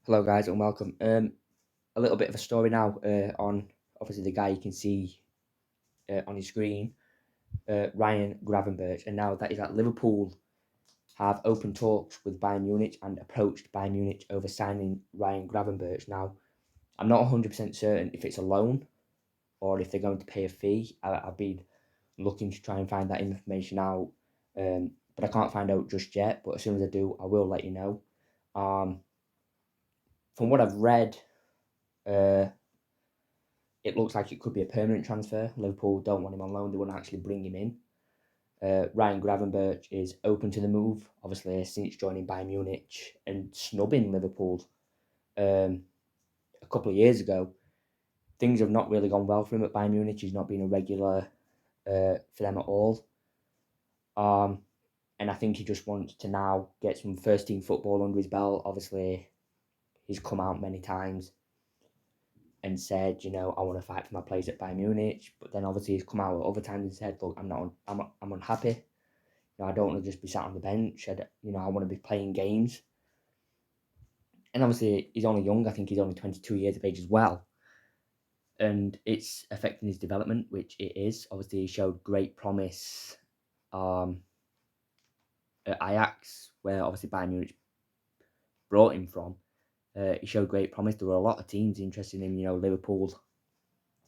Hello, guys, and welcome. A little bit of a story now on obviously the guy you can see on your screen, Ryan Gravenberch, and now that is at Liverpool have open talks with Bayern Munich and approached Bayern Munich over signing Ryan Gravenberch. Now, I'm not 100% certain if it's a loan or if they're going to pay a fee. I've been looking to try and find that information out, but I can't find out just yet. But as soon as I do, I will let you know. From what I've read, uh, it looks like it could be a permanent transfer. Liverpool don't want him on loan. They wouldn't actually bring him in. Ryan Gravenberch is open to the move, obviously, since joining Bayern Munich and snubbing Liverpool a couple of years ago. Things have not really gone well for him at Bayern Munich. He's not been a regular for them at all. And I think he just wants to now get some first team football under his belt. Obviously, he's come out many times and said, I want to fight for my place at Bayern Munich. But then obviously he's come out at other times and said, look, I'm unhappy. I don't want to just be sat on the bench. I want to be playing games. And obviously he's only young. I think he's only 22 years of age as well. And it's affecting his development, which it is. Obviously he showed great promise at Ajax, where obviously Bayern Munich brought him from. He showed great promise. There were a lot of teams interested in him. Liverpool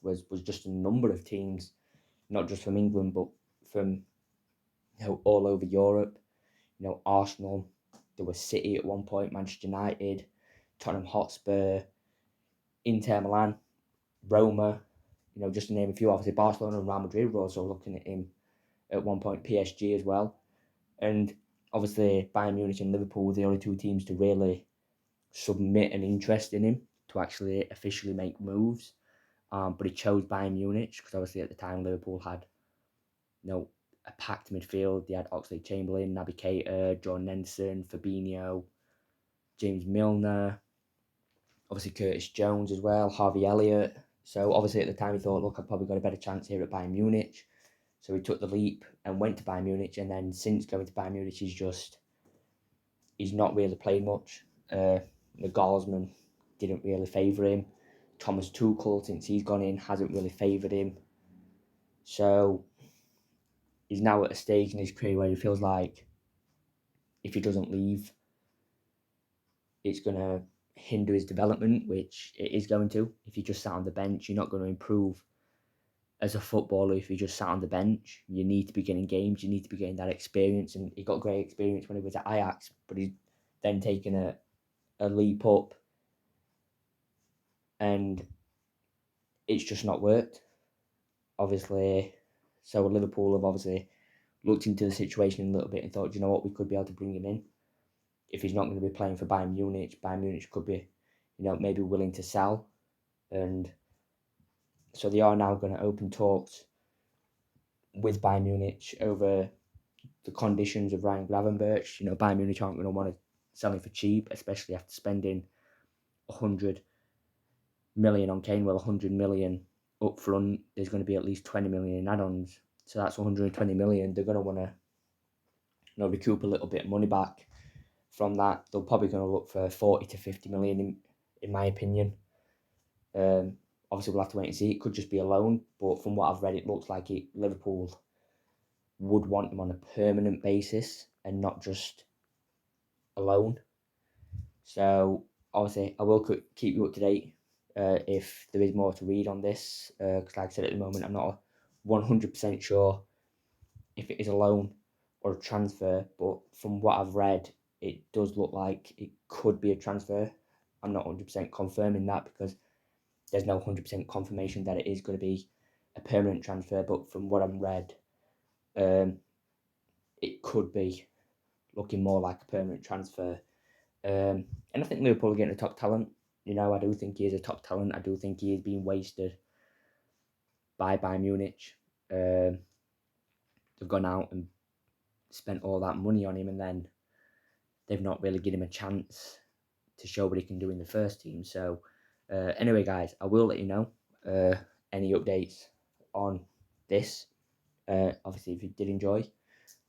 was just a number of teams, not just from England, but from all over Europe. Arsenal, there was City at one point, Manchester United, Tottenham Hotspur, Inter Milan, Roma, just to name a few. Obviously Barcelona and Real Madrid were also looking at him at one point, PSG as well. And obviously Bayern Munich and Liverpool were the only two teams to really submit an interest in him to actually officially make moves. But he chose Bayern Munich because obviously at the time Liverpool had a packed midfield. They had Oxlade-Chamberlain, Naby Keita, John Nenson, Fabinho, James Milner, obviously Curtis Jones as well, Harvey Elliott. So obviously at the time he thought, look, I've probably got a better chance here at Bayern Munich. So he took the leap and went to Bayern Munich. And then since going to Bayern Munich, he's not really played much. Nagelsmann didn't really favour him. Thomas Tuchel, since he's gone in, hasn't really favoured him. So he's now at a stage in his career where he feels like if he doesn't leave, it's going to hinder his development, which it is going to. If you just sat on the bench, you're not going to improve as a footballer. If you just sat on the bench, you need to be getting games, you need to be getting that experience. And he got great experience when he was at Ajax, but he's then taken a leap up and it's just not worked, obviously. So Liverpool have obviously looked into the situation a little bit and thought, we could be able to bring him in. If he's not going to be playing for Bayern Munich could be, maybe willing to sell. And so they are now going to open talks with Bayern Munich over the conditions of Ryan Gravenberch. Bayern Munich aren't going to want to sell him for cheap, especially after spending 100 million on Kane. Well, 100 million up front, there's going to be at least 20 million in add-ons. So that's 120 million. They're going to want to recoup a little bit of money back from that. They're probably going to look for 40 to 50 million, in my opinion. Obviously, we'll have to wait and see. It could just be a loan, but from what I've read, it looks like Liverpool would want him on a permanent basis and not just a loan. So, obviously, I will keep you up to date if there is more to read on this. Because, like I said, at the moment, I'm not 100% sure if it is a loan or a transfer, but from what I've read, it does look like it could be a transfer. I'm not 100% confirming that because there's no 100% confirmation that it is going to be a permanent transfer, but from what I've read, it could be looking more like a permanent transfer. And I think Liverpool are getting a top talent. I do think he is a top talent. I do think he is being wasted by Bayern Munich. They've gone out and spent all that money on him, and then they've not really given him a chance to show what he can do in the first team. So anyway, guys, I will let you know any updates on this. Obviously, if you did enjoy,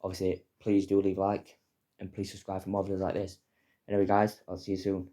obviously, please do leave a like and please subscribe for more videos like this. Anyway, guys, I'll see you soon.